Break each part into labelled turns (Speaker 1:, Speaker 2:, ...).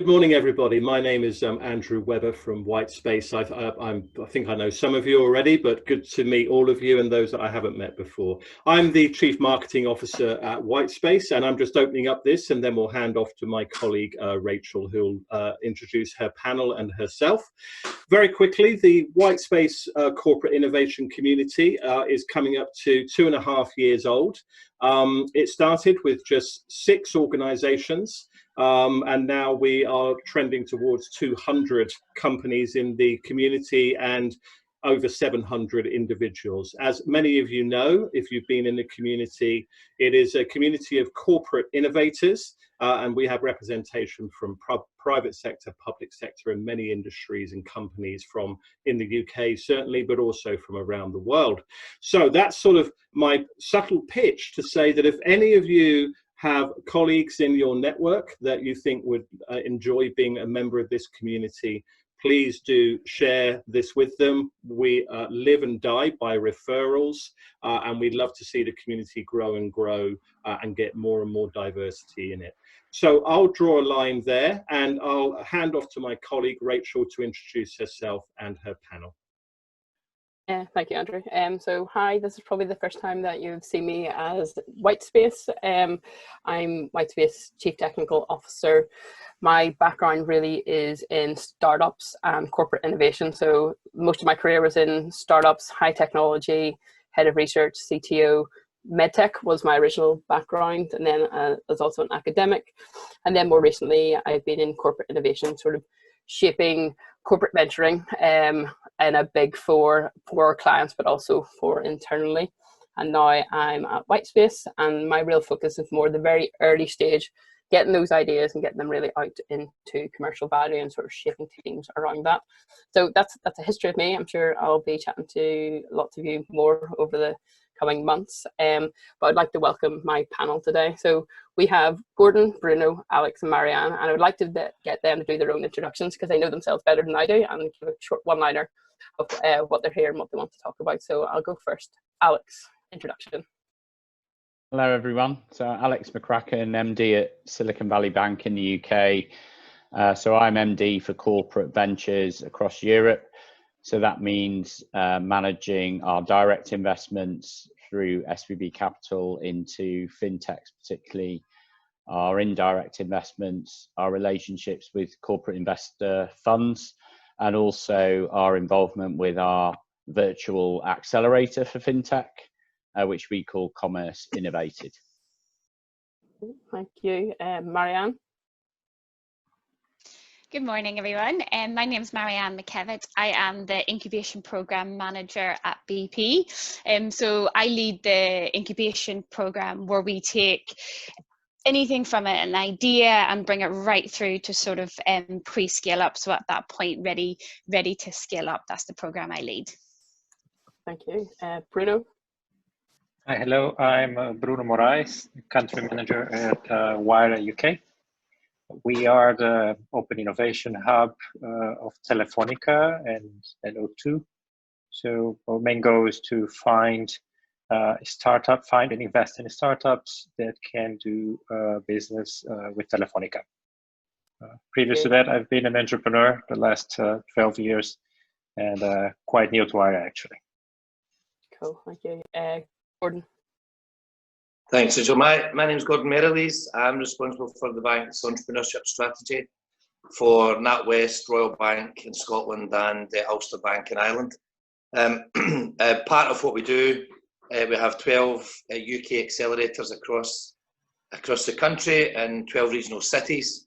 Speaker 1: Good morning, everybody. My name is Andrew Webber from Whitespace. I think I know some of you already, but good to meet all of you and those that I haven't met before. I'm the Chief Marketing Officer at Whitespace, and I'm just opening up this, and then we'll hand off to my colleague, Rachel, who'll introduce her panel and herself. Very quickly, the Whitespace Corporate Innovation Community is coming up to 2.5 years old. It started with just 6 organizations. And now we are trending towards 200 companies in the community and over 700 individuals. As many of you know, if you've been in the community, it is a community of corporate innovators, and we have representation from private sector, public sector, and many industries and companies from in the UK, certainly, but also from around the world. So that's sort of my subtle pitch to say that if any of you have colleagues in your network that you think would enjoy being a member of this community, please do share this with them. We live and die by referrals, and we'd love to see the community grow and grow and get more and more diversity in it. So I'll draw a line there, and I'll hand off to my colleague Rachel to introduce herself and her panel.
Speaker 2: Thank you, Andrew. So hi, this is probably the first time that you've seen me as Whitespace. I'm Whitespace Chief Technical Officer. My background really is in startups and corporate innovation. So most of my career was in startups, high technology, head of research, CTO. MedTech was my original background, and then I was also an academic. And then more recently, I've been in corporate innovation, sort of shaping corporate venturing in a big for our clients, but also for internally. And now I'm at Whitespace, and my real focus is more the very early stage, getting those ideas and getting them really out into commercial value and sort of shaping teams around that. So that's a history of me. I'm sure I'll be chatting to lots of you more over the coming months. But I'd like to welcome my panel today. So we have Gordon, Bruno, Alex, and Marianne, and I would like to get them to do their own introductions because they know themselves better than I do, and give a short one-liner of what they're here and what they want to talk about. So I'll go first. Alex, introduction.
Speaker 3: Hello, everyone. So Alex McCraken, MD at Silicon Valley Bank in the UK. So I'm MD for corporate ventures across Europe. So that means managing our direct investments through SVB Capital into fintechs, particularly our indirect investments, our relationships with corporate investor funds, and also our involvement with our virtual accelerator for fintech, which we call Commerce Innovated.
Speaker 2: Thank you. Marianne?
Speaker 4: Good morning, everyone. My name is Marianne McKevitt. I am the Incubation Program Manager at BP. So I lead the Incubation Program, where we take anything from an idea and bring it right through to sort of pre-scale up. So at that point, ready to scale up. That's the program I lead.
Speaker 2: Thank you. Bruno?
Speaker 5: Hi, hello. I'm Bruno Moraes, Country Manager at Wayra, UK. We are the open innovation hub of Telefonica and O2. So our main goal is to find and invest in startups that can do business with Telefonica. Previous to that, I've been an entrepreneur the last 12 years and quite new to Wayra, actually.
Speaker 2: Cool, thank you. Gordon?
Speaker 6: Thanks. So my name is Gordon Merrylees. I'm responsible for the bank's entrepreneurship strategy for NatWest, Royal Bank in Scotland, and Ulster Bank in Ireland. Part of what we do, we have 12 UK accelerators across the country in 12 regional cities.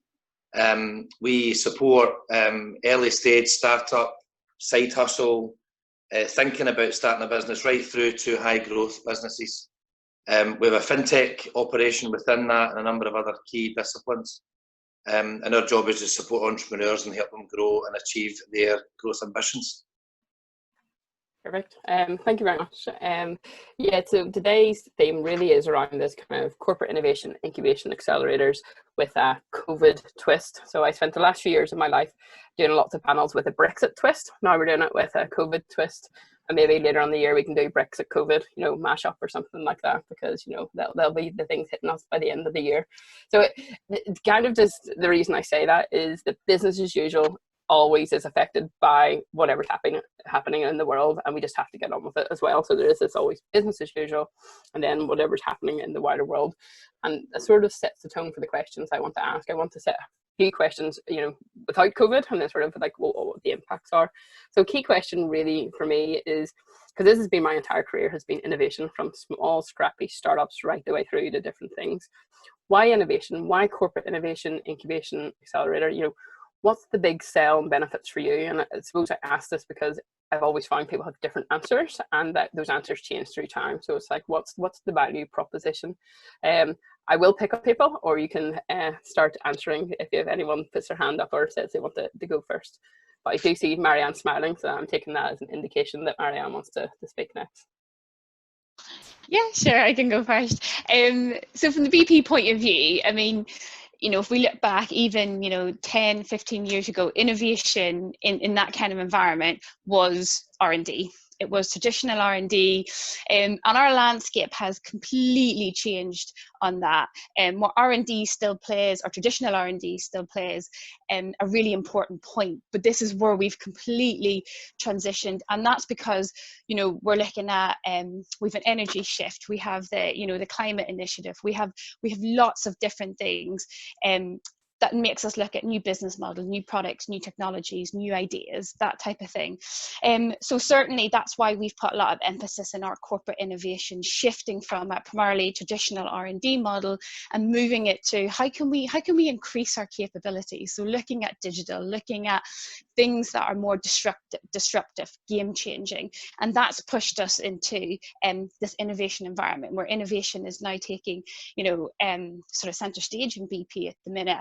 Speaker 6: We support early stage startup, side hustle, thinking about starting a business right through to high growth businesses. We have a fintech operation within that and a number of other key disciplines. And our job is to support entrepreneurs and help them grow and achieve their growth ambitions.
Speaker 2: Perfect. Thank you very much. Yeah, so today's theme really is around this kind of corporate innovation, incubation accelerators with a COVID twist. So I spent the last few years of my life doing lots of panels with a Brexit twist. Now we're doing it with a COVID twist. and maybe later on in the year we can do Brexit, COVID, you know, mashup or something like that, because, you know, that'll be the things hitting us by the end of the year. So it's kind of just, the reason I say that is that business as usual always is affected by whatever's happening in the world, and we just have to get on with it as well. So there is this always business as usual, and then whatever's happening in the wider world, and it sort of sets the tone for the questions I want to ask. I want to set a few questions, you know, without COVID, and then sort of like what the impacts are. So key question really for me is, because this has been my entire career, has been innovation, from small scrappy startups right the way through to different things. Why innovation? Why corporate innovation, incubation, accelerator? You know, what's the big sell and benefits for you? And I suppose I ask this because I've always found people have different answers, and that those answers change through time. So it's like, what's the value proposition? I will pick up people, or you can start answering if you have anyone puts their hand up or says they want to go first. But I do see Marianne smiling, so I'm taking that as an indication that Marianne wants to speak next.
Speaker 4: Yeah, sure, I can go first. So from the BP point of view, I mean, you know, if we look back even, you know, 10, 15 years ago, innovation in that kind of environment was R&D. It was traditional R&D, and our landscape has completely changed on that. What R&D still plays, or traditional R&D still plays, a really important point. But this is where we've completely transitioned, and that's because, you know, we're looking at we've an energy shift. We have the, you know, the climate initiative. We have lots of different things. That makes us look at new business models, new products, new technologies, new ideas, that type of thing. So certainly that's why we've put a lot of emphasis in our corporate innovation, shifting from a primarily traditional R&D model and moving it to how can we increase our capabilities? So looking at digital, looking at things that are more disruptive, game-changing, and that's pushed us into this innovation environment where innovation is now taking, you know, sort of center stage in BP at the minute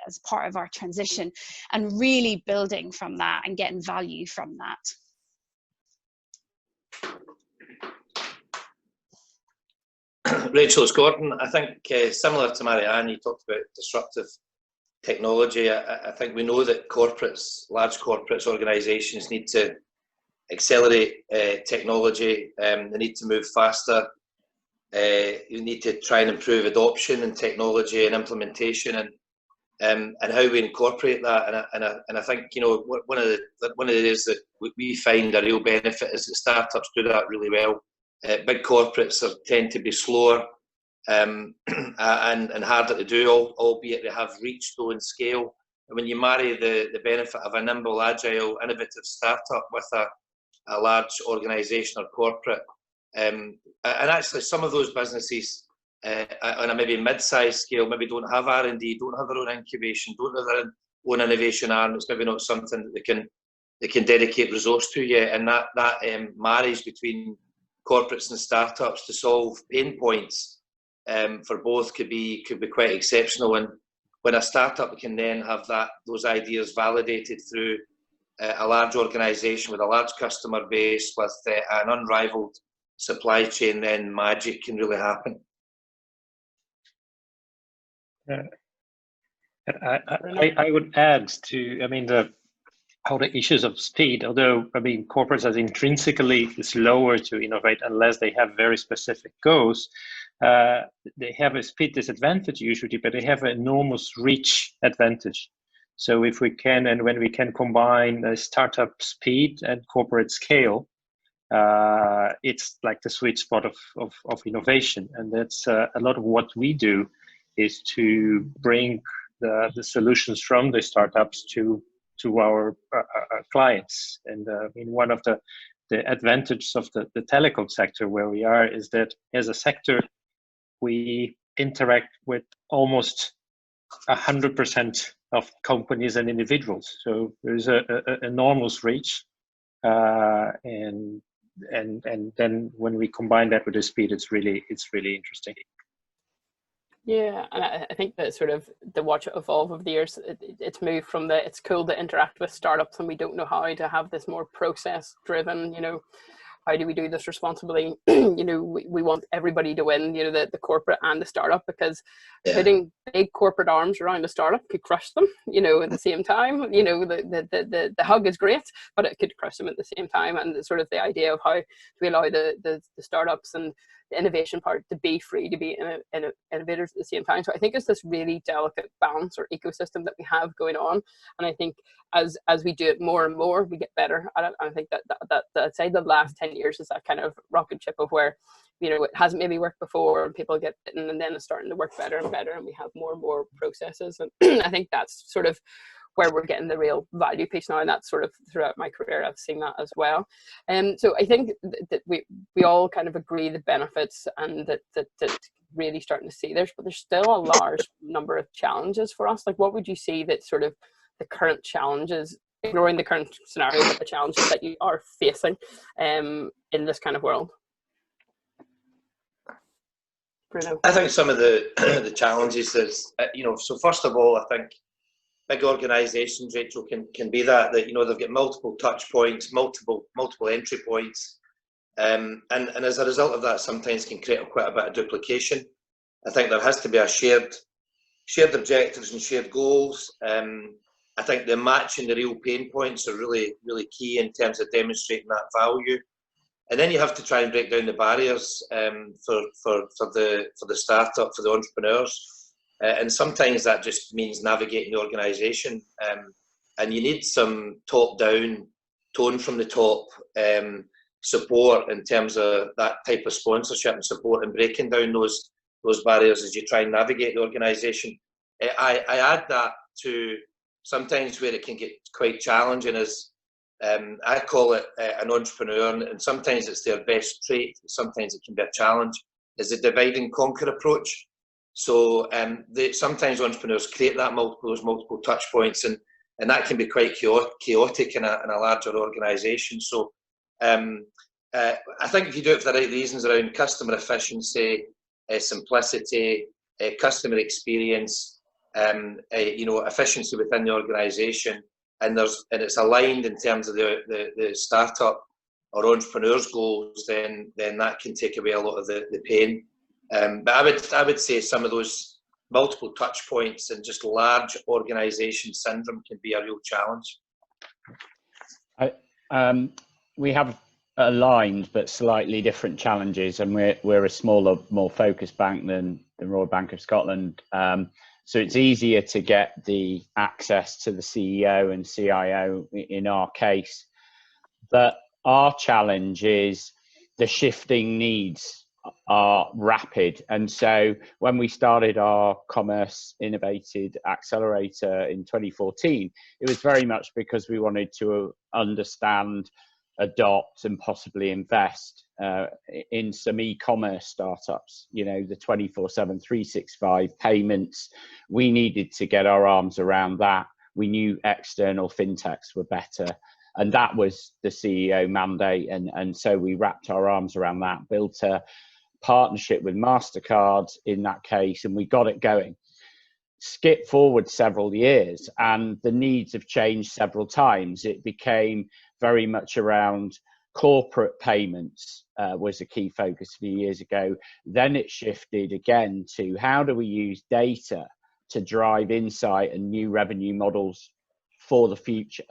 Speaker 4: as part of our transition, and really building from that and getting value from
Speaker 6: that. Rachel, it's Gordon. I think similar to Marianne, you talked about disruptive technology. I think we know that corporates, large corporates, organisations need to accelerate technology. They need to move faster. You need to try and improve adoption and technology and implementation, and how we incorporate that. And I think, you know, one of the areas that we find a real benefit is that startups do that really well. Big corporates tend to be slower and harder to do, albeit they have reach though in scale. And when you marry the benefit of a nimble, agile, innovative startup with a large organisation or corporate, and actually some of those businesses on a maybe mid-sized scale maybe don't have R&D, don't have their own incubation, don't have their own innovation arm. It's maybe not something that they can dedicate resource to yet, and that marriage between corporates and startups to solve pain points for both could be quite exceptional. And when a startup can then have those ideas validated through a large organisation with a large customer base with an unrivaled supply chain, then magic can really happen.
Speaker 5: I would add to, I mean, how the issues of speed, although, I mean, corporates are intrinsically slower to innovate unless they have very specific goals. They have a speed disadvantage usually, but they have an enormous reach advantage. So if we can, and when we can combine startup speed and corporate scale, it's like the sweet spot of innovation. And that's a lot of what we do, is to bring the solutions from the startups to our clients. And I mean, one of the advantages of the telecom sector where we are is that as a sector, we interact with almost 100% of companies and individuals. So there's an enormous reach. And then when we combine that with the speed, it's really interesting.
Speaker 2: Yeah, and I think that sort of the watch it evolve over the years, it's moved from it's cool to interact with startups and we don't know how to have this more process driven, you know, how do we do this responsibly? You know, we want everybody to win, you know, the corporate and the startup, because putting big corporate arms around a startup could crush them, you know, at the same time. You know, the hug is great, but it could crush them at the same time. And the sort of the idea of how we allow the startups and the innovation part to be free to be innovators at the same time. So I think it's this really delicate balance or ecosystem that we have going on. And I think as we do it more and more, we get better at it. And I think that I'd say the last 10 years is that kind of rocket ship of where, you know, it hasn't maybe worked before and people get bitten, and then it's starting to work better and better, and we have more and more processes. And I think that's sort of where we're getting the real value piece now, and that's sort of throughout my career I've seen that as well. And so I think that we all kind of agree the benefits, and that really starting to see but there's still a large number of challenges for us. Like, what would you see that sort of the current challenges, ignoring the current scenario, but the challenges that you are facing in this kind of world? Bruno? I
Speaker 6: think some of the challenges is, you know, so first of all, I think big organisations, Rachel, can be that you know, they've got multiple touch points, multiple entry points, and as a result of that, sometimes can create quite a bit of duplication. I think there has to be a shared objectives and shared goals. I think the matching the real pain points are really key in terms of demonstrating that value. And then you have to try and break down the barriers for the startup, for the entrepreneurs. And sometimes that just means navigating the organisation. And you need some top-down, tone from the top support in terms of that type of sponsorship and support and breaking down those barriers as you try and navigate the organisation. I add that to sometimes where it can get quite challenging is, I call it an entrepreneur, and sometimes it's their best trait, sometimes it can be a challenge, is the divide and conquer approach. So sometimes entrepreneurs create those multiple touch points, and that can be quite chaotic in a larger organisation. So I think if you do it for the right reasons around customer efficiency, simplicity, customer experience, you know, efficiency within the organisation, and it's aligned in terms of the startup or entrepreneur's goals, then that can take away a lot of the pain. But I would say some of those multiple touch points and just large organisation syndrome can be a real challenge.
Speaker 3: We have aligned but slightly different challenges, and we're a smaller, more focused bank than the Royal Bank of Scotland. So it's easier to get the access to the CEO and CIO in our case. But our challenge is the shifting needs are rapid. And so when we started our Commerce Innovated Accelerator in 2014, it was very much because we wanted to understand, adopt and possibly invest in some e-commerce startups, you know, the 24/7, 365 payments. We needed to get our arms around that. We knew external fintechs were better, and that was the CEO mandate. And so we wrapped our arms around that, built a partnership with MasterCard in that case, and we got it going. Skip forward several years and the needs have changed several times. It became very much around corporate payments, was a key focus a few years ago. Then it shifted again to how do we use data to drive insight and new revenue models for the future.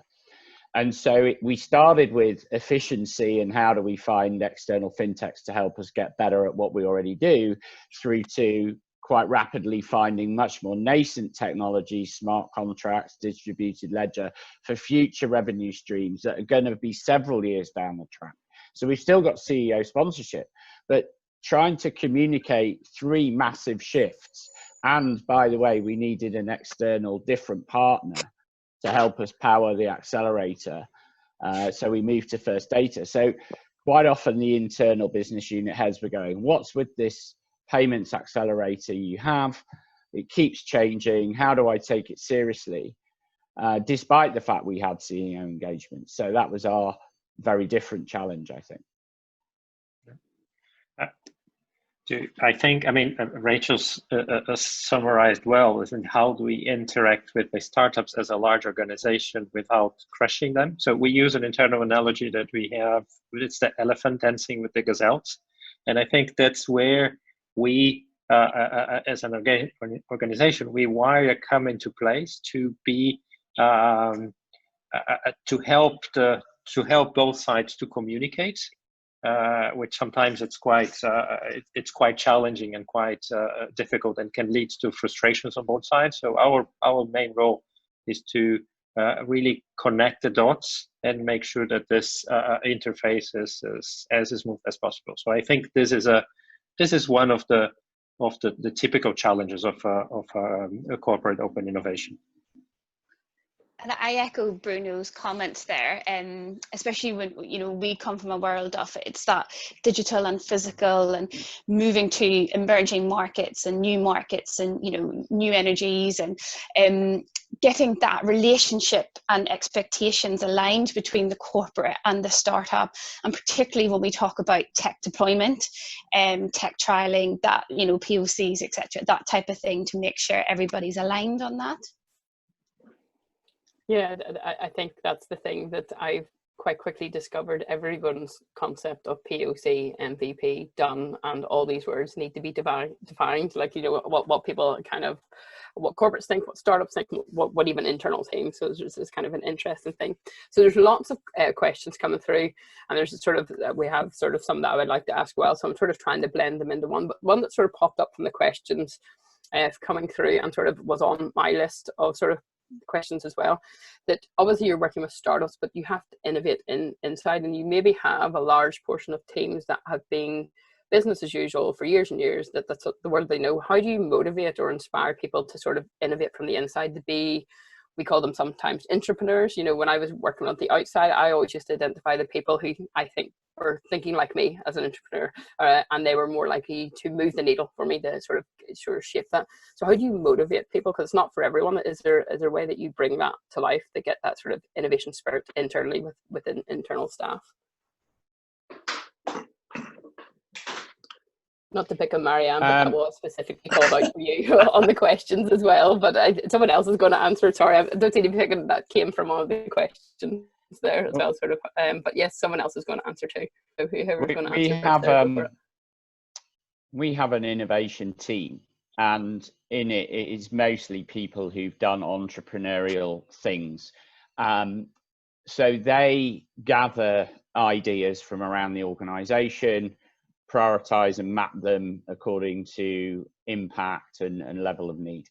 Speaker 3: And so we started with efficiency and how do we find external fintechs to help us get better at what we already do, through to quite rapidly finding much more nascent technology, smart contracts, distributed ledger, for future revenue streams that are going to be several years down the track. So we've still got CEO sponsorship, but trying to communicate three massive shifts. And by the way, we needed an external different partner to help us power the accelerator. So we moved to First Data. So quite often the internal business unit heads were going, what's with this payments accelerator you have? It keeps changing. How do I take it seriously? Despite the fact we had CEO engagement. So that was our very different challenge, I think.
Speaker 5: I think, I mean, Rachel's summarized well, isn't how do we interact with the startups as a large organization without crushing them? So we use an internal analogy that we have, it's the elephant dancing with the gazelles. And I think that's where we, as an organization, we Wayra come into place to be, to help both sides to communicate. Which sometimes it's quite challenging and quite difficult and can lead to frustrations on both sides. So our main role is to really connect the dots and make sure that this interface is as smooth as possible. So I think this is one of the typical challenges of a corporate open innovation.
Speaker 4: And I echo Bruno's comments there, especially when we come from a world of it's that digital and physical and moving to emerging markets and new energies and getting that relationship and expectations aligned between the corporate and the startup, and particularly when we talk about tech deployment, tech trialing, that POCs, etc., that type of thing, to make sure everybody's aligned on that.
Speaker 2: Yeah, I think that's the thing that I've quite quickly discovered. Everyone's concept of POC, MVP, done, and all these words need to be defined. Like, what people what corporates think, what startups think, what even internal teams. So it's kind of an interesting thing. So there's lots of questions coming through, and there's we have some that I would like to ask well. So I'm sort of trying to blend them into one, but one that sort of popped up from the questions coming through and sort of was on my list of sort of questions as well, that obviously you're working with startups, but you have to innovate inside, and you maybe have a large portion of teams that have been business as usual for years and years, that's the word they know. How do you motivate or inspire people to sort of innovate from the inside, to be, we call them sometimes entrepreneurs? When I was working on the outside, I always used to identify the people who I think were thinking like me as an entrepreneur, and they were more likely to move the needle for me to sort of shape that. So how do you motivate people? Because it's not for everyone. Is there a way that you bring that to life to get that sort of innovation spirit internally within internal staff? Not to pick on Marianne, but that was specifically called out for you on the questions as well. But someone else is going to answer it. Sorry, I don't seem to be picking that came from all the questions there as well, sort of. But yes, someone else is going to answer too. So whoever's going to answer
Speaker 3: we have an innovation team, and in it is mostly people who've done entrepreneurial things. So they gather ideas from around the organization, prioritize and map them according to impact and level of need.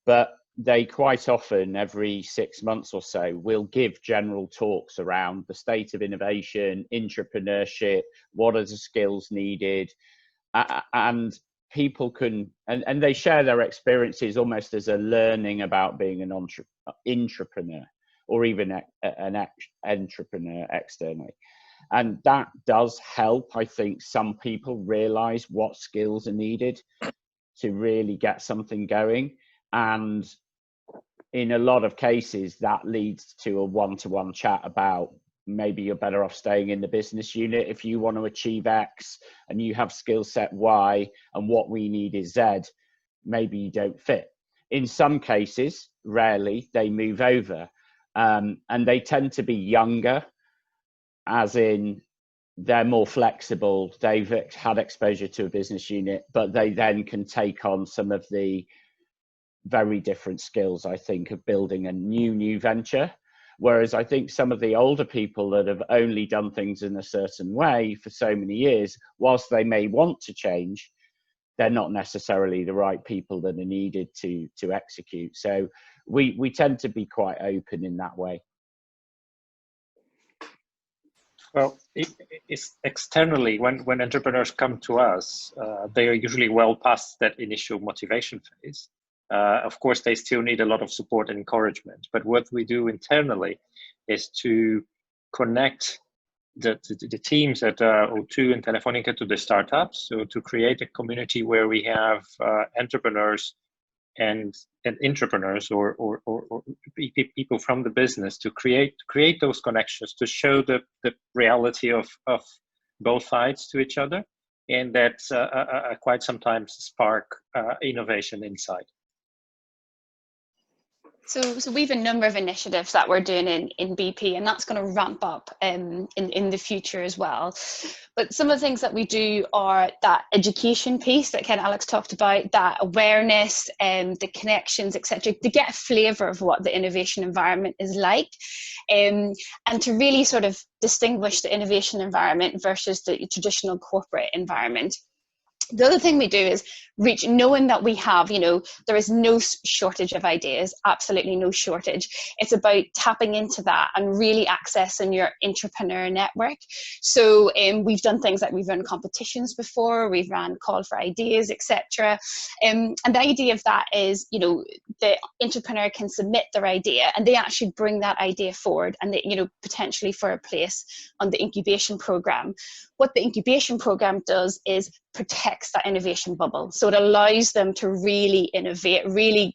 Speaker 3: But they quite often, every 6 months or so, will give general talks around the state of innovation, entrepreneurship, what are the skills needed, and people can, and they share their experiences almost as a learning about being an entrepreneur, or even an entrepreneur externally. And that does help, I think, some people realize what skills are needed to really get something going. And in a lot of cases, that leads to a one-to-one chat about maybe you're better off staying in the business unit if you want to achieve X, and you have skill set Y, and what we need is Z. Maybe you don't fit. In some cases, rarely, they move over, and they tend to be younger, as in they're more flexible, they've had exposure to a business unit, but they then can take on some of the very different skills, I think, of building a new venture. Whereas I think some of the older people that have only done things in a certain way for so many years, whilst they may want to change, they're not necessarily the right people that are needed to execute. So we tend to be quite open in that way.
Speaker 5: Well, it's externally, when entrepreneurs come to us, they are usually well past that initial motivation phase. Of course, they still need a lot of support and encouragement. But what we do internally is to connect the teams at O2 and Telefonica to the startups. So to create a community where we have entrepreneurs and entrepreneurs or people from the business to create those connections, to show the reality of both sides to each other, and that quite sometimes spark innovation inside.
Speaker 4: So we've a number of initiatives that we're doing in BP, and that's going to ramp up in the future as well. But some of the things that we do are that education piece that Ken Alex talked about, that awareness and the connections, etc., to get a flavour of what the innovation environment is like, and to really sort of distinguish the innovation environment versus the traditional corporate environment. The other thing we do is reach, knowing that we have, there is no shortage of ideas, absolutely no shortage. It's about tapping into that and really accessing your entrepreneur network. So we've done things like we've run competitions before, we've ran call for ideas, etc. And the idea of that is, the entrepreneur can submit their idea and they actually bring that idea forward, and they, potentially for a place on the incubation program. What the incubation program does is protects that innovation bubble. So it allows them to really innovate, really,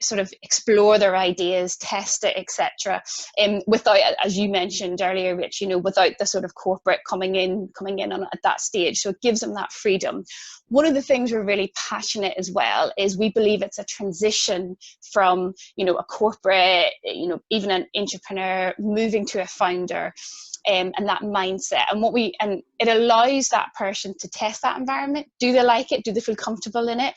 Speaker 4: sort of explore their ideas, test it, etc. Without, as you mentioned earlier, Rich, without the sort of corporate coming in on at that stage. So it gives them that freedom. One of the things we're really passionate as well is we believe it's a transition from, a corporate, even an entrepreneur moving to a founder. And that mindset, and it allows that person to test that environment. Do they like it? Do they feel comfortable in it?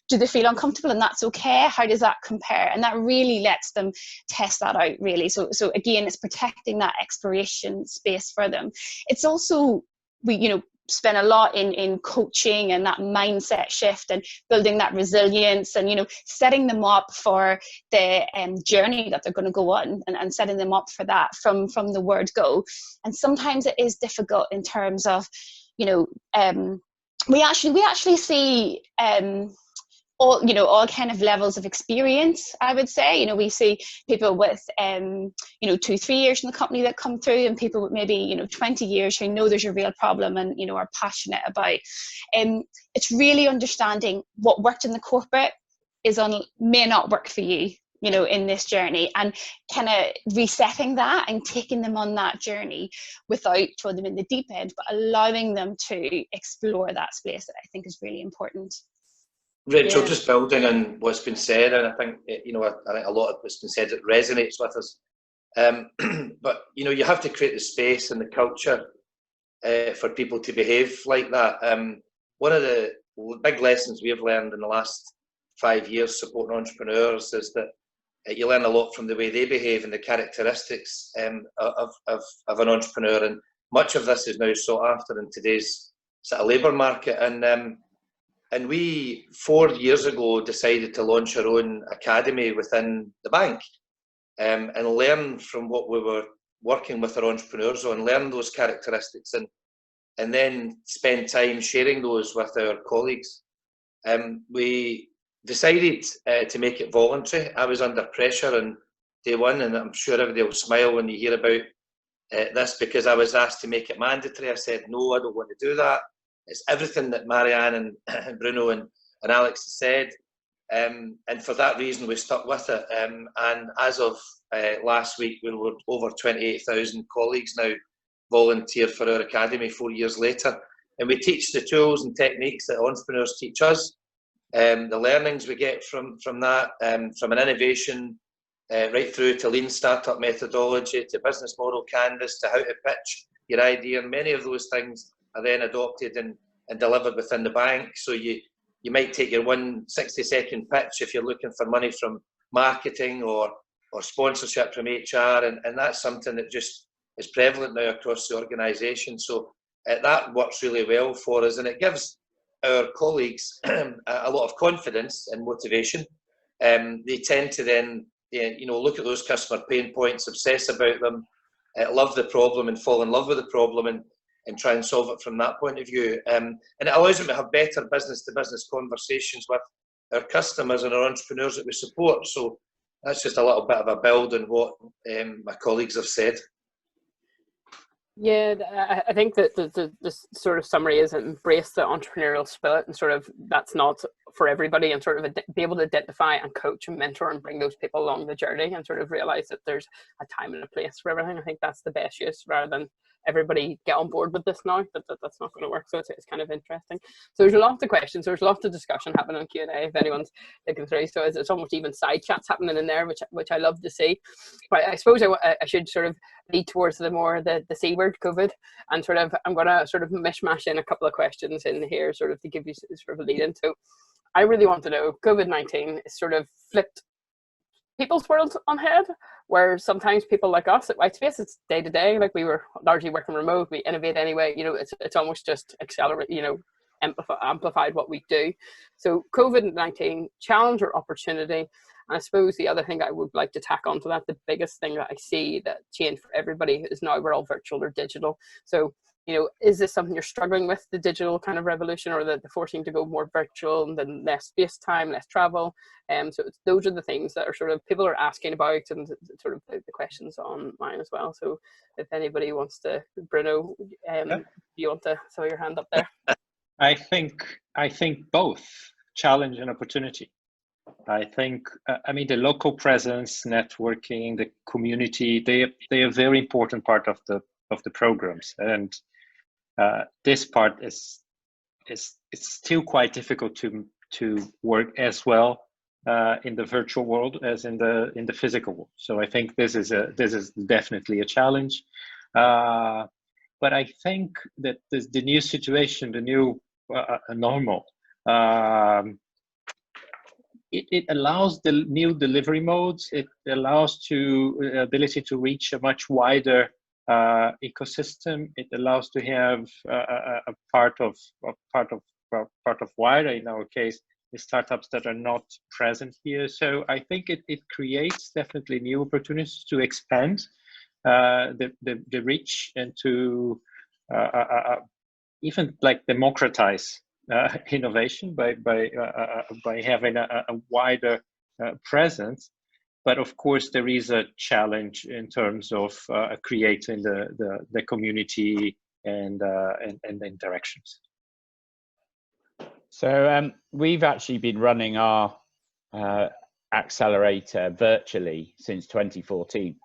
Speaker 4: Do they feel uncomfortable? And that's okay. How does that compare? And that really lets them test that out, really. So again, it's protecting that exploration space for them. It's also, we spend a lot in coaching and that mindset shift and building that resilience and setting them up for the journey that they're going to go on, and setting them up for that from the word go. And sometimes it is difficult in terms of we actually see all kind of levels of experience, I would say. We see people with 2-3 years in the company that come through, and people with maybe 20 years who know there's a real problem and are passionate about. It's really understanding what worked in the corporate may not work for you, in this journey, and kind of resetting that and taking them on that journey without throwing them in the deep end, but allowing them to explore that space that I think is really important.
Speaker 6: Rachel, just building on what's been said, and I think I think a lot of what's been said, it resonates with us. But you have to create the space and the culture for people to behave like that. One of the big lessons we have learned in the last 5 years supporting entrepreneurs is that you learn a lot from the way they behave and the characteristics of an entrepreneur. And much of this is now sought after in today's sort of labour market. And we, 4 years ago, decided to launch our own academy within the bank and learn from what we were working with our entrepreneurs on, learn those characteristics, and then spend time sharing those with our colleagues. We decided to make it voluntary. I was under pressure on day one, and I'm sure everybody will smile when you hear about this, because I was asked to make it mandatory. I said, no, I don't want to do that. It's everything that Marianne and Bruno and Alex said, and for that reason we stuck with it. And as of last week, we were over 28,000 colleagues now volunteer for our academy 4 years later, and we teach the tools and techniques that entrepreneurs teach us, the learnings we get from that, from an innovation right through to lean startup methodology, to business model canvas, to how to pitch your idea, and many of those things are then adopted and delivered within the bank. So you might take your 1 60-second pitch if you're looking for money from marketing or sponsorship from HR, and that's something that just is prevalent now across the organisation. So that works really well for us, and it gives our colleagues a lot of confidence and motivation. They tend to then look at those customer pain points, obsess about them, love the problem and fall in love with the problem, and try and solve it from that point of view. And it allows them to have better business-to-business conversations with our customers and our entrepreneurs that we support. So that's just a little bit of a build on what my colleagues have said.
Speaker 2: Yeah, I think that the sort of summary is embrace the entrepreneurial spirit, and sort of that's not for everybody, and sort of be able to identify and coach and mentor and bring those people along the journey, and sort of realize that there's a time and a place for everything. I think that's the best use, rather than everybody get on board with this now, that's not going to work. So it's kind of interesting. So there's lots of questions, there's lots of discussion happening on Q&A if anyone's looking through. So it's almost even side chats happening in there, which I love to see. But I suppose I should sort of lead towards the C word, COVID, and sort of I'm going to sort of mishmash in a couple of questions in here sort of to give you sort of a lead in. So I really want to know, COVID-19 is sort of flipped people's worlds on head, where sometimes people like us at Whitespace, it's day to day, like we were largely working remote, we innovate anyway, you know, it's almost just accelerate, you know, amplified what we do. So COVID-19, challenge or opportunity? And I suppose the other thing I would like to tack onto that, the biggest thing that I see that changed for everybody is now we're all virtual or digital. So, you know, is this something you're struggling with, the digital kind of revolution, or the forcing to go more virtual and then less space time, less travel? So those are the things that are sort of people are asking about, and sort of the questions on mine as well. So if anybody wants to, Bruno, you want to throw your hand up there?
Speaker 5: I think both challenge and opportunity. I think, I mean, the local presence, networking, the community, they are a very important part of the programs, and this part is it's still quite difficult to work as well in the virtual world as in the physical world. So I think this is definitely a challenge, but I think that the new situation, the new normal, it allows the new delivery modes. It allows the ability to reach a much wider ecosystem. It allows to have a part of Wayra, in our case, the startups that are not present here. So I think it creates definitely new opportunities to expand the reach and to even like democratize innovation by having a wider presence. But of course, there is a challenge in terms of creating the community and the interactions.
Speaker 3: So we've actually been running our accelerator virtually since 2014.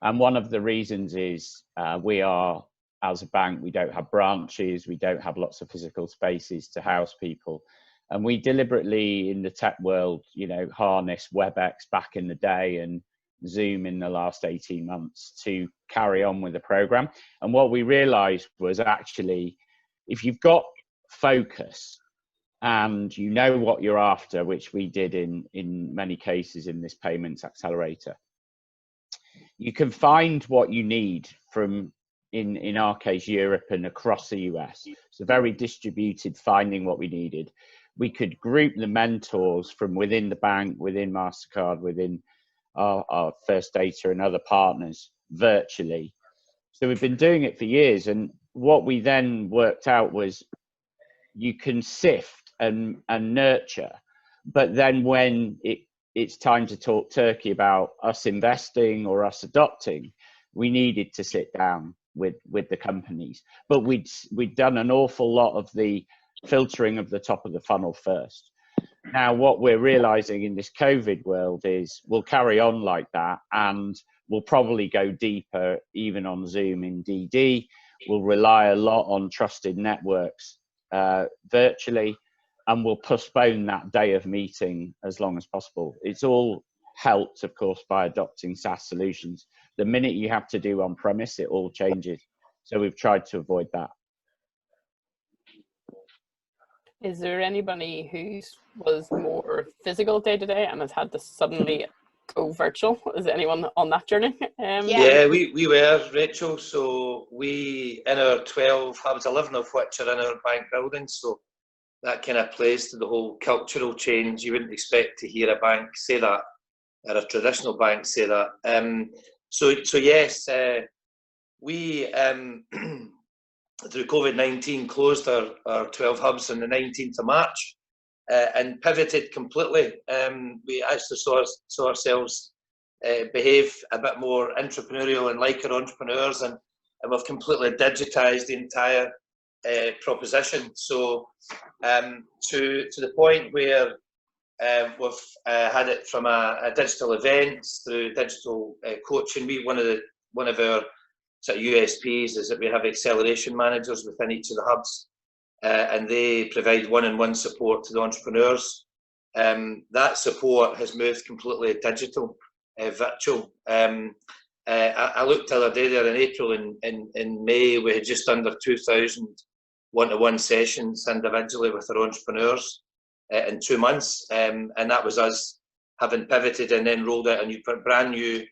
Speaker 3: And one of the reasons is we are, as a bank, we don't have branches, we don't have lots of physical spaces to house people. And we deliberately, in the tech world, you know, harness WebEx back in the day and Zoom in the last 18 months to carry on with the program. And what we realized was actually, if you've got focus and you know what you're after, which we did in many cases in this payments accelerator, you can find what you need from, in our case, Europe and across the US. So very distributed, finding what we needed. We could group the mentors from within the bank, within MasterCard, within our First Data and other partners virtually. So we've been doing it for years. And what we then worked out was you can sift and nurture, but then when it's time to talk turkey about us investing or us adopting, we needed to sit down with the companies. But we'd done an awful lot of the filtering of the top of the funnel first. Now, what we're realizing in this COVID world is we'll carry on like that, and we'll probably go deeper even on Zoom in DD. We'll rely a lot on trusted networks virtually, and we'll postpone that day of meeting as long as possible. It's all helped, of course, by adopting SaaS solutions. The minute you have to do on-premise, it all changes. So we've tried to avoid that.
Speaker 2: Is there anybody who was more physical day to day and has had to suddenly go virtual? Is anyone on that journey?
Speaker 6: Yeah, we were, Rachel. So we, in our 12 hubs, 11 of which are in our bank buildings. So that kind of plays to the whole cultural change. You wouldn't expect to hear a bank say that, or a traditional bank say that. So yes, we through COVID-19 closed our 12 hubs on the 19th of March and pivoted completely. We actually saw ourselves behave a bit more entrepreneurial and like our entrepreneurs, and we've completely digitized the entire proposition. So to the point where we've had it from a digital events through digital coaching. One of our sort of USPs is that we have acceleration managers within each of the hubs, and they provide one-on-one support to the entrepreneurs. That support has moved completely digital, virtual. I looked the other day there in April, in May, we had just under 2,000 one-to-one sessions individually with our entrepreneurs in 2 months, and that was us having pivoted and then rolled out a brand new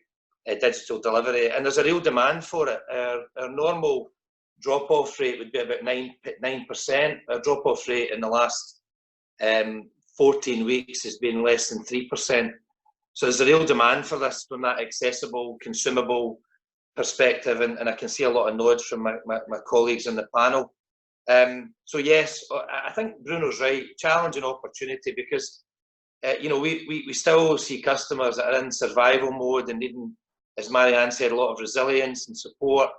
Speaker 6: digital delivery. And there's a real demand for it. Our normal drop-off rate would be about 9%. Our drop-off rate in the last 14 weeks has been less than 3%. So there's a real demand for this from that accessible, consumable perspective, and I can see a lot of nods from my colleagues in the panel. So yes, I think Bruno's right, challenge and opportunity, because you know, we still see customers that are in survival mode and needing, as Marianne said, a lot of resilience and support.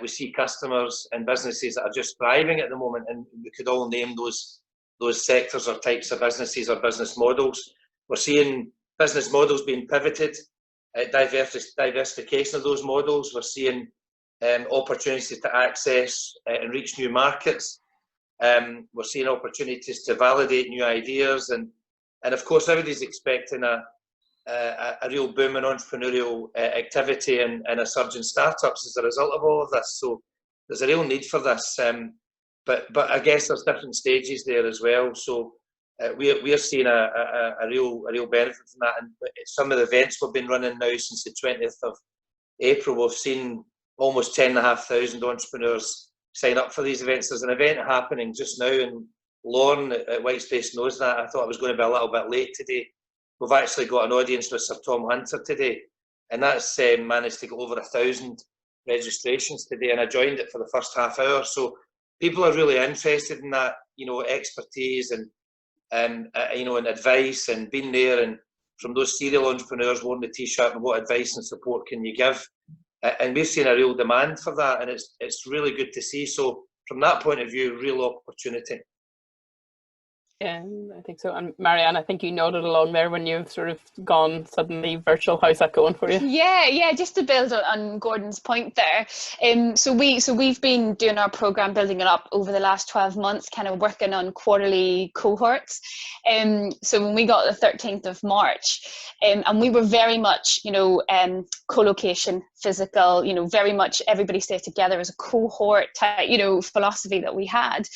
Speaker 6: We see customers and businesses that are just thriving at the moment, and we could all name those sectors or types of businesses or business models. We're seeing business models being pivoted, diversification of those models. We're seeing opportunities to access and reach new markets. We're seeing opportunities to validate new ideas, and of course everybody's expecting a real boom in entrepreneurial activity and a surge in startups as a result of all of this. So there's a real need for this, but I guess there's different stages there as well. So we are seeing a real benefit from that. And some of the events we've been running now since the 20th of April, we've seen almost 10,500 entrepreneurs sign up for these events. There's an event happening just now, and Lauren at Whitespace knows that. I thought I was going to be a little bit late today. We've actually got an audience with Sir Tom Hunter today, and that's managed to get over 1,000 registrations today, and I joined it for the first half hour. So people are really interested in that, you know, expertise and you know, and advice, and being there, and from those serial entrepreneurs wearing the t-shirt, and what advice and support can you give? And we've seen a real demand for that, and it's really good to see. So from that point of view, real opportunity.
Speaker 2: Yeah, I think so. And Marianne, I think you nodded along there when you've sort of gone suddenly virtual. How's that going for you?
Speaker 4: Yeah, just to build on Gordon's point there. So we've been doing our program, building it up over the last 12 months, kind of working on quarterly cohorts. So when we got the 13th of March, and we were very much, you know, co-location, physical, you know, very much everybody stayed together as a cohort type, you know, philosophy that we had.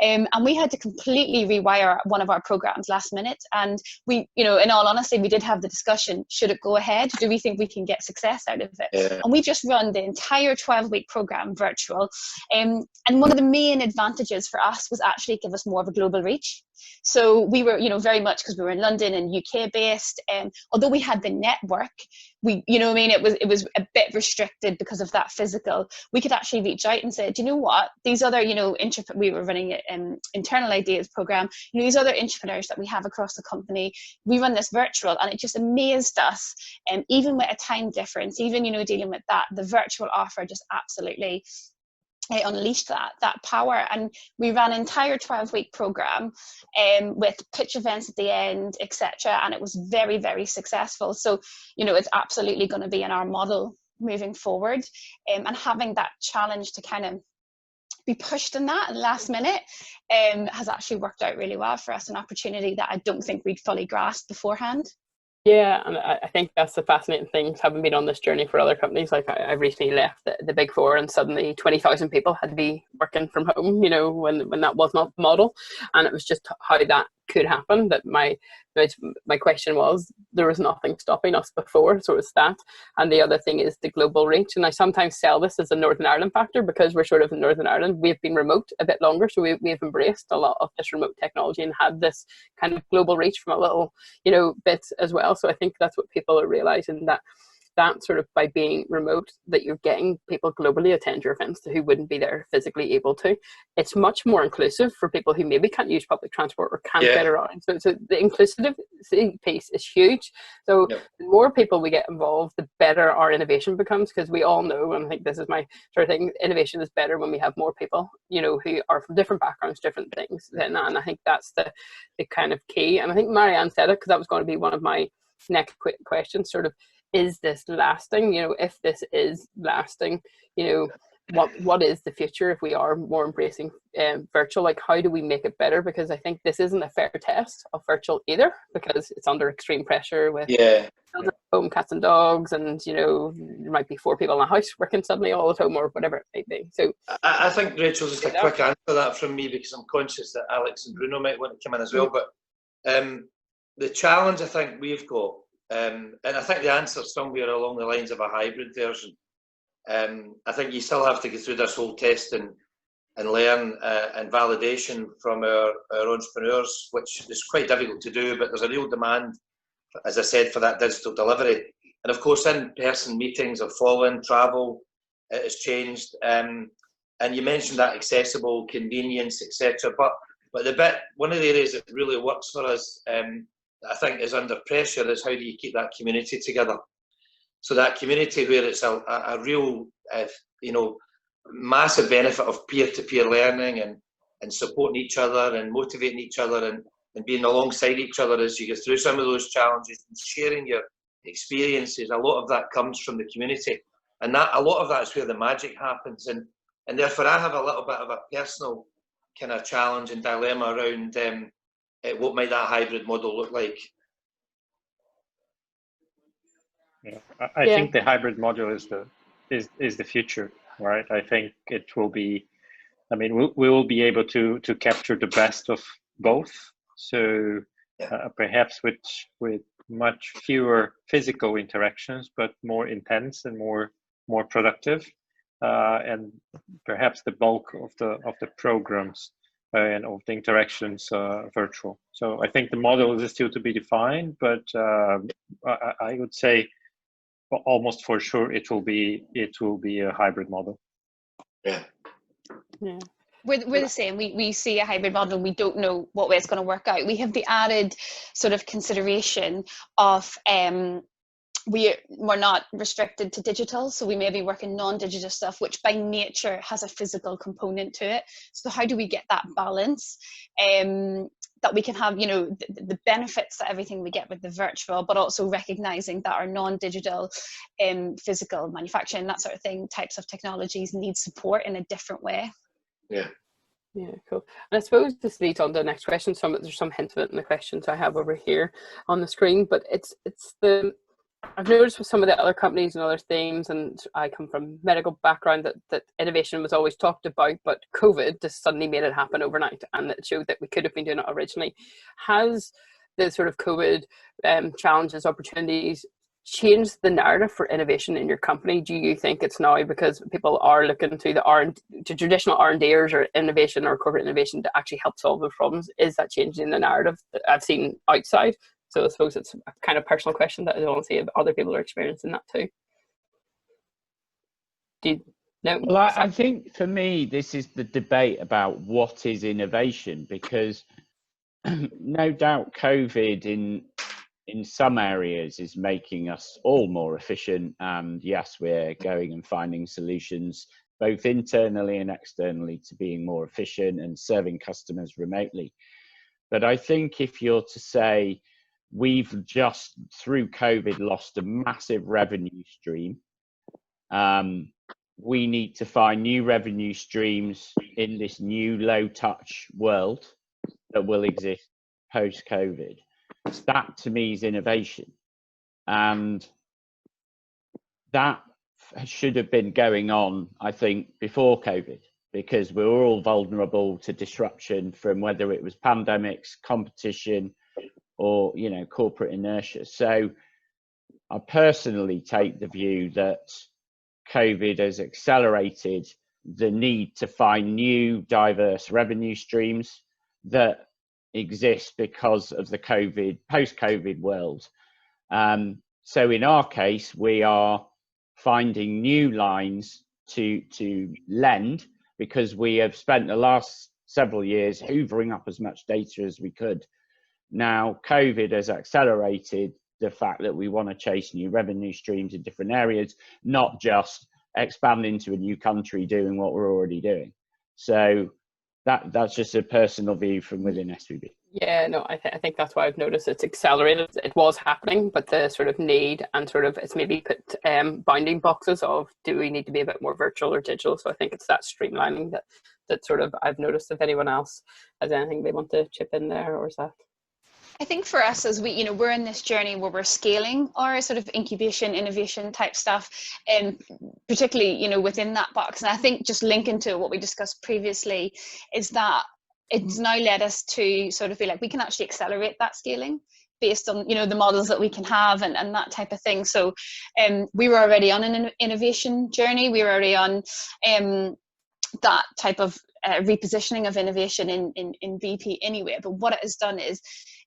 Speaker 4: And we had to completely rewire one of our programs last minute. And we, you know, in all honesty, we did have the discussion, should it go ahead? Do we think we can get success out of it? Yeah. And we just run the entire 12-week program virtual. And one of the main advantages for us was actually give us more of a global reach. So we were, you know, very much, because we were in London and UK based, although we had the network, we, you know what I mean, it was a bit restricted because of that physical. We could actually reach out and say, do you know what, these other, you know, we were running an internal ideas program, you know, these other entrepreneurs that we have across the company, we run this virtual, and it just amazed us. And even with a time difference, even, you know, dealing with that, the virtual offer just absolutely unleashed that power. And we ran an entire 12-week program with pitch events at the end, etc., and it was very, very successful. So, you know, it's absolutely going to be in our model moving forward, and having that challenge to kind of be pushed in that last minute has actually worked out really well for us, an opportunity that I don't think we'd fully grasped beforehand.
Speaker 2: Yeah, and I think that's the fascinating thing, having been on this journey for other companies. Like I recently left the Big Four, and suddenly 20,000 people had to be working from home, you know, when that was not the model. And it was just how that could happen, that my question was, there was nothing stopping us before, so it's that. And the other thing is the global reach, and I sometimes sell this as a Northern Ireland factor, because we're sort of in Northern Ireland, we've been remote a bit longer, so we've embraced a lot of this remote technology and had this kind of global reach from a little, you know, bit as well. So I think that's what people are realizing, that sort of by being remote, that you're getting people globally attend your events who wouldn't be there physically able to. It's much more inclusive for people who maybe can't use public transport or can't get around. So the inclusivity piece is huge. So the more people we get involved, the better our innovation becomes, because we all know, and I think this is my sort of thing, innovation is better when we have more people, you know, who are from different backgrounds, different things. And I think that's the kind of key. And I think Marianne said it, because that was going to be one of my next quick questions, sort of, is this lasting? You know, if this is lasting, you know, what is the future if we are more embracing virtual? Like, how do we make it better? Because I think this isn't a fair test of virtual either, because it's under extreme pressure with children at home, cats and dogs, and you know, there might be 4 people in a house working suddenly all at home or whatever it might be. So
Speaker 6: I think, Rachel, just a quick answer to that from me, because I'm conscious that Alex and Bruno might want to come in as well. But the challenge I think we've got, and I think the answer is somewhere along the lines of a hybrid version. I think you still have to go through this whole test and learn and validation from our entrepreneurs, which is quite difficult to do, but there's a real demand, as I said, for that digital delivery. And of course, in-person meetings have fallen, travel has changed. And you mentioned that accessible, convenience, etc. But one of the areas that really works for us, I think, is under pressure, is how do you keep that community together? So that community where it's a real, you know, massive benefit of peer-to-peer learning and supporting each other and motivating each other and being alongside each other as you go through some of those challenges and sharing your experiences. A lot of that comes from the community, and that a lot of that is where the magic happens. And therefore, I have a little bit of a personal kind of challenge and dilemma around what might that hybrid model look like.
Speaker 5: Yeah, I think the hybrid model is the future, right? I think it will be. I mean, we will be able to capture the best of both. So perhaps with much fewer physical interactions, but more intense and more productive, and perhaps the bulk of the programs and of the interactions virtual. So I think the model is still to be defined, but I would say, almost for sure, it will be a hybrid model.
Speaker 2: Yeah.
Speaker 4: We're the same. We see a hybrid model. We don't know what way it's going to work out. We have the added sort of consideration of we're not restricted to digital, so we may be working non-digital stuff, which by nature has a physical component to it. So how do we get that balance? That we can have, you know, the benefits that everything we get with the virtual, but also recognizing that our non-digital physical manufacturing, that sort of thing, types of technologies need support in a different way.
Speaker 2: Yeah, cool. And I suppose this leads on to the next question. There's some hint of it in the questions I have over here on the screen, but I've noticed with some of the other companies and other themes, and I come from medical background, that innovation was always talked about, but COVID just suddenly made it happen overnight, and it showed that we could have been doing it originally. Has the sort of COVID challenges, opportunities changed the narrative for innovation in your company? Do you think it's now because people are looking to to traditional R&Ders or innovation or corporate innovation to actually help solve those problems? Is that changing the narrative that I've seen outside? So I suppose it's a kind of personal question that I want to see if other people are experiencing that too.
Speaker 3: Well, I think for me, this is the debate about what is innovation, because no doubt COVID in some areas is making us all more efficient. And yes, we're going and finding solutions both internally and externally to being more efficient and serving customers remotely. But I think if you're to say, we've just, through COVID, lost a massive revenue stream. We need to find new revenue streams in this new low-touch world that will exist post-COVID. That, to me, is innovation. And that should have been going on, I think, before COVID, because we were all vulnerable to disruption from whether it was pandemics, competition, or, you know, corporate inertia. So I personally take the view that COVID has accelerated the need to find new diverse revenue streams that exist because of the post-COVID world. So in our case, we are finding new lines to lend, because we have spent the last several years hoovering up as much data as we could. Now, COVID has accelerated the fact that we want to chase new revenue streams in different areas, not just expand into a new country doing what we're already doing. So that's just a personal view from within SVB.
Speaker 2: Yeah, no, I think that's why I've noticed it's accelerated. It was happening, but the sort of need and sort of it's maybe put bounding boxes of, do we need to be a bit more virtual or digital? So I think it's that streamlining that sort of I've noticed. If anyone else has anything they want to chip in there, or is that?
Speaker 4: I think for us, as we, we're in this journey where we're scaling our sort of incubation, innovation type stuff, and particularly, within that box. And I think just linking to what we discussed previously is that it's now led us to sort of feel like we can actually accelerate that scaling based on, the models that we can have and that type of thing. So we were already on an innovation journey. We were already on that type of repositioning of innovation in BP anyway. But what it has done is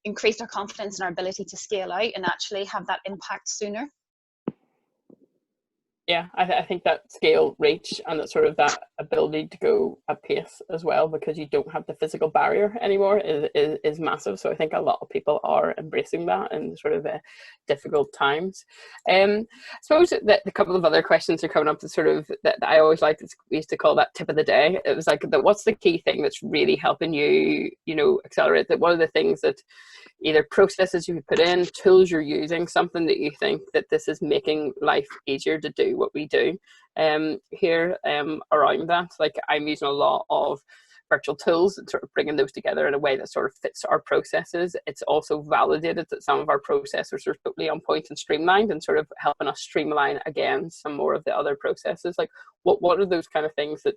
Speaker 4: increased our confidence in our ability to scale out and actually have that impact sooner.
Speaker 2: Yeah, I think that scale, reach, and that sort of that ability to go at pace as well, because you don't have the physical barrier anymore, is massive. So I think a lot of people are embracing that in sort of difficult times. I suppose that a couple of other questions are coming up that sort of that I always like. We used to call that tip of the day. It was like, what's the key thing that's really helping you, accelerate that? What are the things that either processes you put in, tools you're using, something that you think that this is making life easier to do what we do here around that? Like, I'm using a lot of virtual tools and sort of bringing those together in a way that sort of fits our processes. It's also validated that some of our processes are totally on point and streamlined, and sort of helping us streamline again some more of the other processes. Like, what are those kind of things that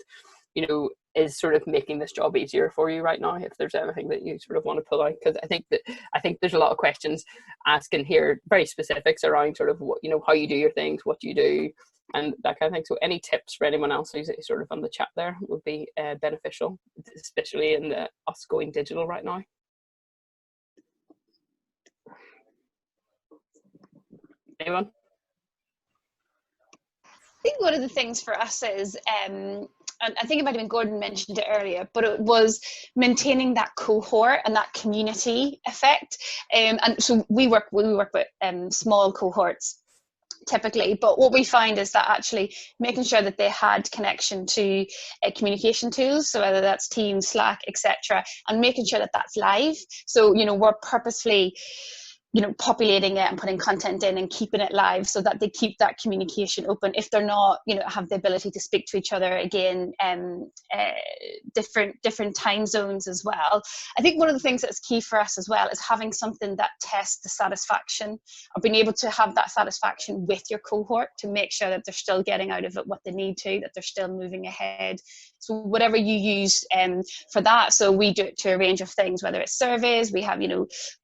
Speaker 2: is sort of making this job easier for you right now, if there's anything that you sort of want to pull out? Because I think there's a lot of questions asking here, very specifics around sort of what, how you do your things, what you do, and that kind of thing. So any tips for anyone else who's sort of on the chat there would be beneficial, especially in us going digital right now. Anyone?
Speaker 4: I think one of the things for us is, and I think it might have been Gordon mentioned it earlier, but it was maintaining that cohort and that community effect. And so we work with small cohorts typically, but what we find is that actually making sure that they had connection to communication tools, so whether that's Teams, Slack, etc., and making sure that that's live. So we're purposefully populating it and putting content in and keeping it live so that they keep that communication open. If they're not, have the ability to speak to each other again, different time zones as well. I think one of the things that's key for us as well is having something that tests the satisfaction, or being able to have that satisfaction with your cohort to make sure that they're still getting out of it what they need to, that they're still moving ahead. So whatever you use for that. So we do it to a range of things, whether it's surveys, we have,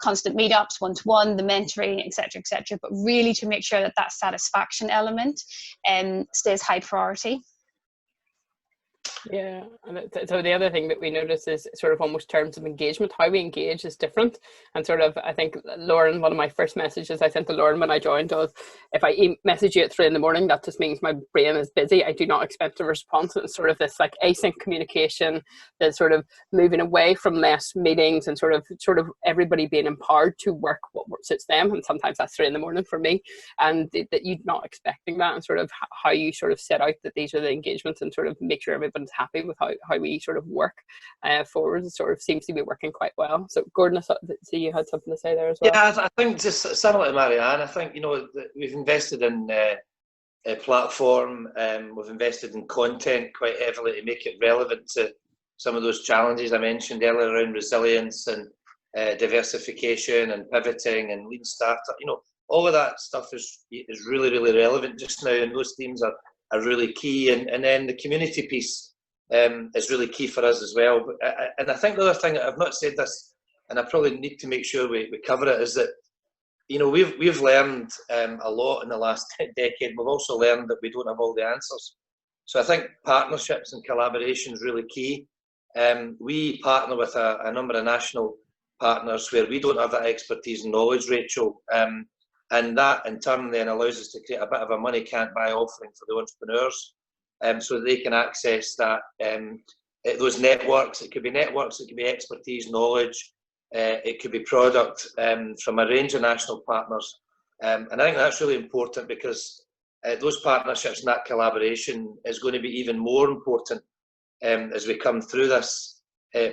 Speaker 4: constant meetups, one-to-one, the mentoring, etc., but really to make sure that satisfaction element stays high priority.
Speaker 2: Yeah, and so the other thing that we notice is sort of almost terms of engagement. How we engage is different, and sort of I think Lauren, one of my first messages I sent to Lauren when I joined was, if I message you at 3 a.m, that just means my brain is busy. I do not expect a response. And sort of this like async communication, that's sort of moving away from less meetings and sort of everybody being empowered to work what suits them. And sometimes that's 3 a.m for me, and that you're not expecting that, and sort of how you sort of set out that these are the engagements and sort of make sure everybody's happy with how we sort of work forward. It sort of seems to be working quite well. So Gordon, I see you had something to say there as well.
Speaker 6: Yeah, I think just similar to Marianne, I think we've invested in a platform, we've invested in content quite heavily to make it relevant to some of those challenges I mentioned earlier around resilience and diversification and pivoting and lean startup. All of that stuff is really, really relevant just now, and those themes are really key. And then the community piece is really key for us as well. And I think the other thing, I've not said this, and I probably need to make sure we cover it, is that we've learned a lot in the last decade. We've also learned that we don't have all the answers. So I think partnerships and collaboration is really key. We partner with a number of national partners where we don't have that expertise and knowledge, Rachel, and that in turn then allows us to create a bit of a money can't buy offering for the entrepreneurs, so that they can access that those networks. It could be networks, it could be expertise, knowledge, it could be product from a range of national partners, and I think that's really important, because those partnerships and that collaboration is going to be even more important as we come through this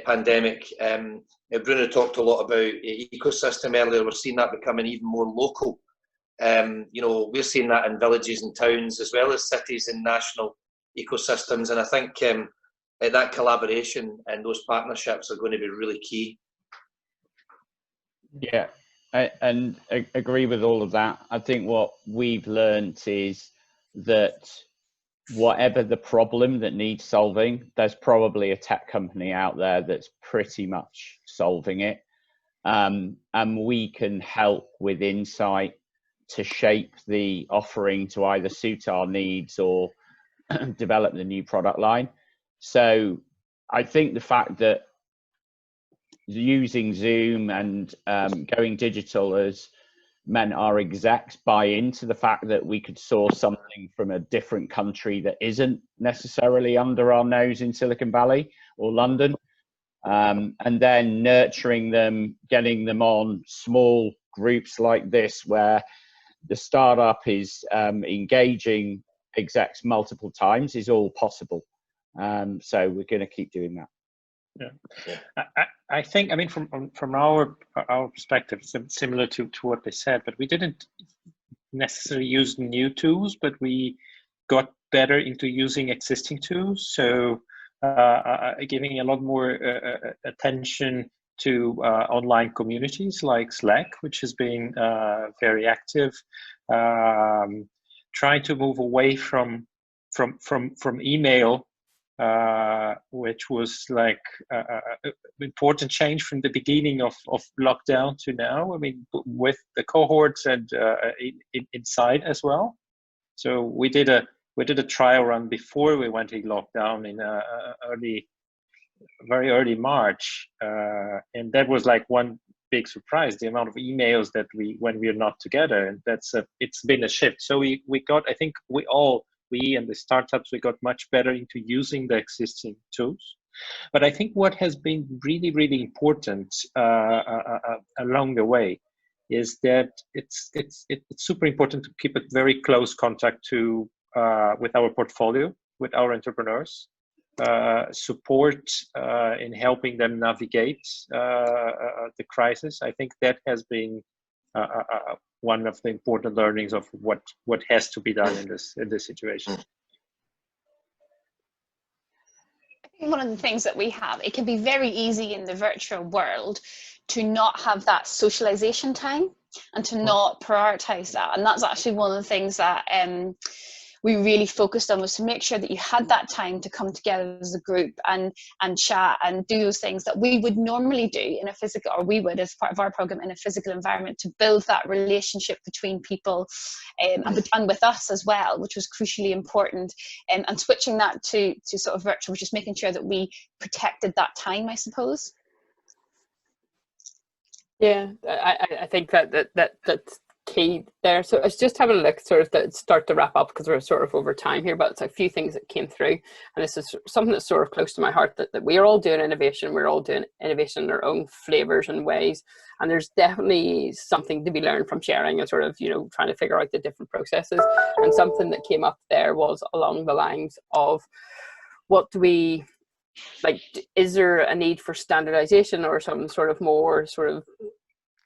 Speaker 6: pandemic. Bruno talked a lot about ecosystem earlier. We're seeing that becoming even more local. We're seeing that in villages and towns as well as cities and national ecosystems. And I think that collaboration and those partnerships are going to be really key.
Speaker 3: Yeah, and I agree with all of that. I think what we've learned is that whatever the problem that needs solving, there's probably a tech company out there that's pretty much solving it. And we can help with insight to shape the offering to either suit our needs or develop the new product line. So I think the fact that using Zoom and going digital has meant our execs buy into the fact that we could source something from a different country that isn't necessarily under our nose in Silicon Valley or London, and then nurturing them, getting them on small groups like this where the startup is engaging execs multiple times is all possible. So we're going to keep doing that.
Speaker 5: Yeah, I think, I mean, from our perspective, similar to what they said, but we didn't necessarily use new tools, but we got better into using existing tools. So giving a lot more attention to online communities like Slack, which has been very active. Trying to move away from email. Which was like important change from the beginning of lockdown to now. I mean, with the cohorts and inside as well. So we did a trial run before we went in lockdown in very early March, and that was like one big surprise: the amount of emails that when we're not together, and it's been a shift. So we got, I think we and the startups, we got much better into using the existing tools. But I think what has been really, really important along the way is that it's super important to keep a very close contact with our portfolio, with our entrepreneurs, support in helping them navigate the crisis. I think that has been one of the important learnings of what has to be done in this situation.
Speaker 4: I think one of the things that we have, it can be very easy in the virtual world to not have that socialization time and to not prioritize that. And that's actually one of the things that we really focused on, was to make sure that you had that time to come together as a group and chat and do those things that we would normally do in a physical, or we would as part of our program in a physical environment, to build that relationship between people and with us as well, which was crucially important. And switching that to sort of virtual was just making sure that we protected that time, I suppose.
Speaker 2: Yeah, I think that's key there. So it's just having a look, sort of to start to wrap up, because we're sort of over time here, but it's a few things that came through, and this is something that's sort of close to my heart, that we are all doing innovation. We're all doing innovation in our own flavors and ways, and there's definitely something to be learned from sharing and sort of, trying to figure out the different processes. And something that came up there was along the lines of, what do we like, is there a need for standardization or some sort of more sort of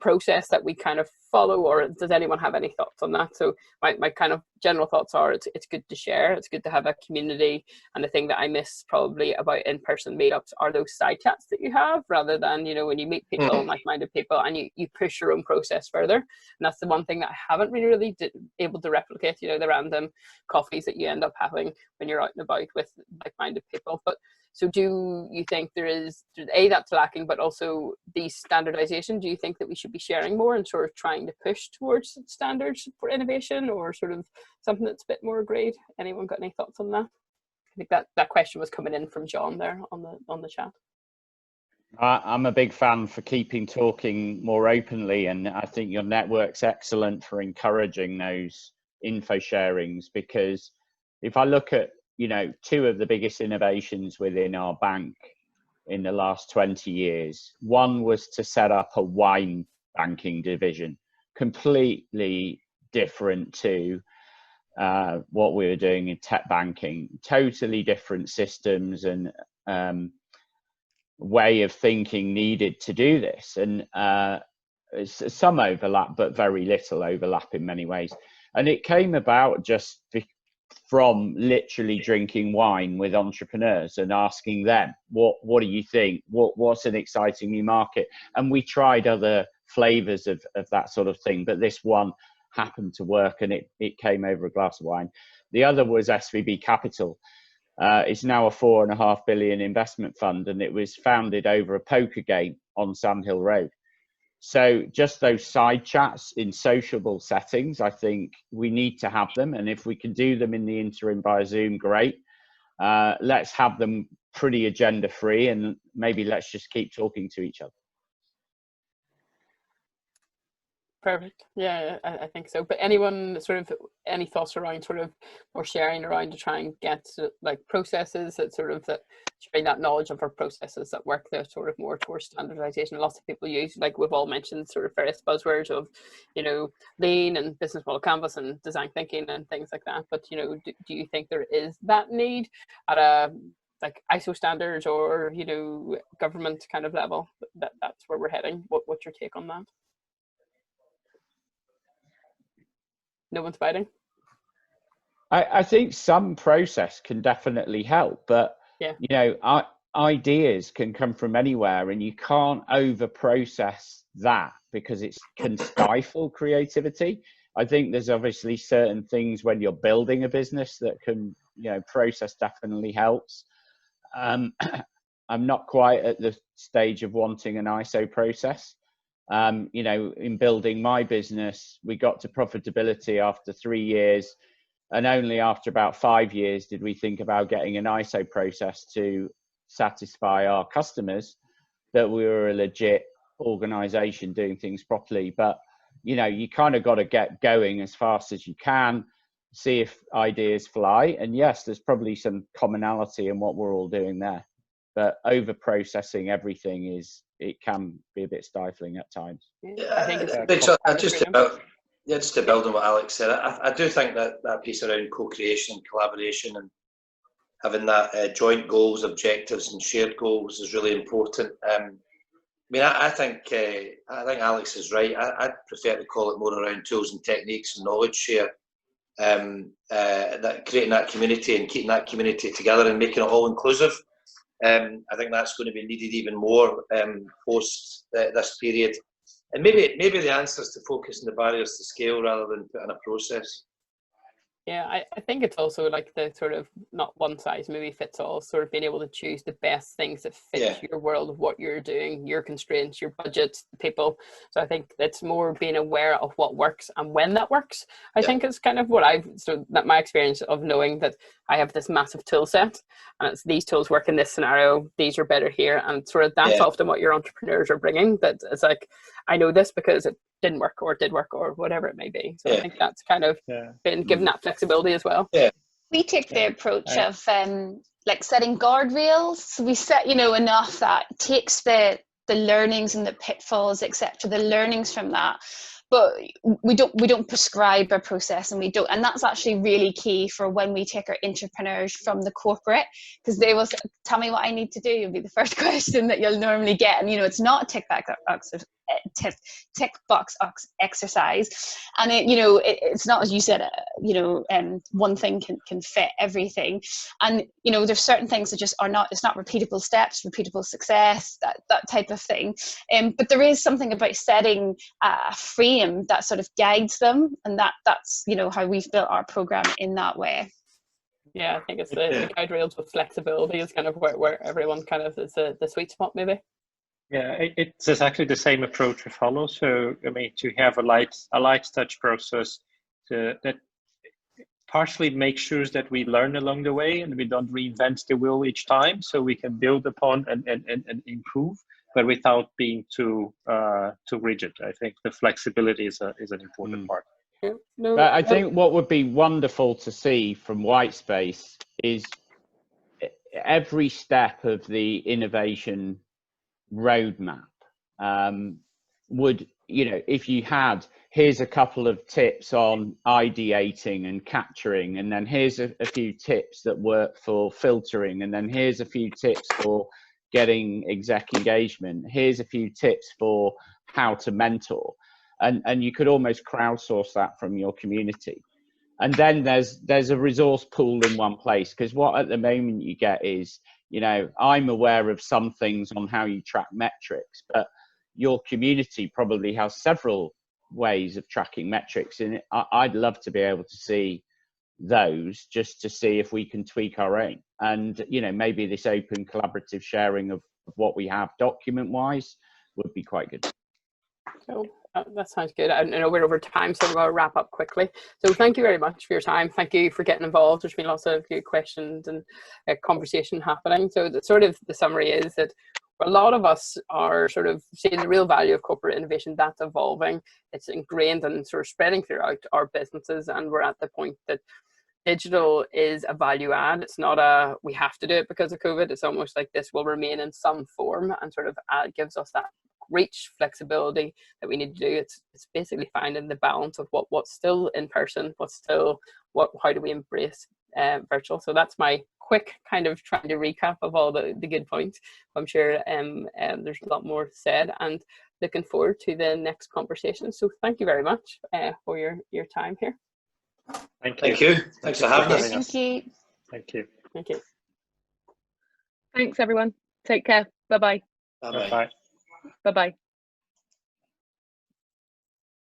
Speaker 2: process that we kind of follow, or does anyone have any thoughts on that? So my kind of general thoughts are, it's good to share, it's good to have a community, and the thing that I miss probably about in-person meetups are those side chats that you have, rather than when you meet people, like-minded people, and you push your own process further. And that's the one thing that I haven't really able to replicate, the random coffees that you end up having when you're out and about with like-minded people. But so do you think there's that's lacking, but also the standardization? Do you think that we should be sharing more and sort of trying to push towards standards for innovation, or sort of something that's a bit more agreed? Anyone got any thoughts on that? I think that question was coming in from John there on the chat.
Speaker 3: I'm a big fan for talking more openly, and I think your network's excellent for encouraging those info sharings, because if I look at two of the biggest innovations within our bank in the last 20 years. One was to set up a wine banking division, completely different to what we were doing in tech banking, totally different systems and way of thinking needed to do this, and some overlap, but very little overlap in many ways. And it came about just from literally drinking wine with entrepreneurs and asking them, what do you think? What's an exciting new market? And we tried other flavors of that sort of thing, but this one happened to work, and it came over a glass of wine. The other was SVB Capital. It's now a $4.5 billion investment fund, and it was founded over a poker game on Sandhill Road. So just those side chats in sociable settings, I think we need to have them. And if we can do them in the interim via Zoom, great. Let's have them pretty agenda free, and maybe let's just keep talking to each other.
Speaker 2: Perfect. Yeah, I think so. But anyone sort of any thoughts around sort of or sharing around to try and get like processes that sort of that sharing that knowledge of our processes that work there sort of more towards standardization. Lots of people use, like we've all mentioned, sort of various buzzwords of, you know, lean and business model canvas and design thinking and things like that. But, you know, do you think there is that need at a like ISO standards or, you know, government kind of level that's where we're heading? What's your take on that? No one's biting.
Speaker 3: I think some process can definitely help, but
Speaker 2: yeah,
Speaker 3: you know, ideas can come from anywhere, and you can't over process that because it can stifle creativity. I think there's obviously certain things when you're building a business that can, you know, process definitely helps. I'm not quite at the stage of wanting an ISO process. You know, in building my business, we got to profitability after 3 years, and only after about 5 years did we think about getting an ISO process to satisfy our customers that we were a legit organization doing things properly. But, you know, you kind of got to get going as fast as you can, see if ideas fly. And yes, there's probably some commonality in what we're all doing there. But over processing everything it can be a bit stifling at times.
Speaker 2: Yeah, I think
Speaker 6: just to build on what Alex said, I do think that piece around co-creation and collaboration and having that joint goals, objectives, and shared goals is really important. I mean, I think Alex is right. I'd prefer to call it more around tools and techniques and knowledge share. That creating that community and keeping that community together and making it all inclusive. I think that's going to be needed even more post this period. And maybe the answer is to focus on the barriers to scale rather than put in a process.
Speaker 2: Yeah, I think it's also like the sort of not one size maybe fits all, sort of being able to choose the best things that fit your world of what you're doing, your constraints, your budgets, the people. So I think it's more being aware of what works and when that works. I think it's kind of what that my experience of knowing that I have this massive tool set and it's these tools work in this scenario, these are better here. And sort of that's often what your entrepreneurs are bringing, that it's like, I know this because it didn't work or did work or whatever it may be. So I think that's kind of been given that flexibility as well.
Speaker 4: We take the approach of like setting guardrails. We set, you know, enough that takes the learnings and the pitfalls, etc., the learnings from that. But we don't prescribe a process, and and that's actually really key for when we take our entrepreneurs from the corporate, because they will tell me what I need to do. It'll be the first question that you'll normally get, and you know, it's not a tick box exercise, and it's not, as you said, one thing can fit everything, and you know, there's certain things that just are not. It's not repeatable steps, repeatable success, that type of thing. But there is something about setting a frame that sort of guides them, and that's you know how we've built our program in that way.
Speaker 2: Yeah, I think it's the guide rails with flexibility is kind of where everyone kind of is the sweet spot maybe.
Speaker 5: Yeah, it's exactly the same approach we follow. So I mean, to have a light touch process that partially makes sure that we learn along the way and we don't reinvent the wheel each time, so we can build upon and improve, but without being too rigid. I think the flexibility is an important part.
Speaker 3: But I think what would be wonderful to see from Whitespace is every step of the innovation roadmap would, you know, if you had, here's a couple of tips on ideating and capturing, and then here's a few tips that work for filtering, and then here's a few tips for getting exec engagement. Here's a few tips for how to mentor. And you could almost crowdsource that from your community. And then there's a resource pool in one place, because what at the moment you get is, you know, I'm aware of some things on how you track metrics, but your community probably has several ways of tracking metrics, and I'd love to be able to see those, just to see if we can tweak our own. And, you know, maybe this open collaborative sharing of what we have document wise would be quite good.
Speaker 2: So that sounds good. I know we're over time, so we'll wrap up quickly. So thank you very much for your time. Thank you for getting involved. There's been lots of good questions and conversation happening. So the summary is that a lot of us are sort of seeing the real value of corporate innovation that's evolving. It's ingrained and sort of spreading throughout our businesses, and we're at the point that digital is a value add. It's not a we have to do it because of COVID. It's almost like this will remain in some form, and sort of gives us that reach, flexibility that we need to do. It's basically finding the balance of what's still in person, how do we embrace virtual. So that's my quick kind of trying to recap of all the good points. I'm sure there's a lot more said, and looking forward to the next conversation. So thank you very much for your time here.
Speaker 6: Thank you. Thanks for having us.
Speaker 4: Thank you.
Speaker 5: Thank you.
Speaker 2: Thank you.
Speaker 7: Thanks everyone. Take care. Bye-bye.
Speaker 6: Bye-bye.
Speaker 5: Bye.
Speaker 7: Bye-bye.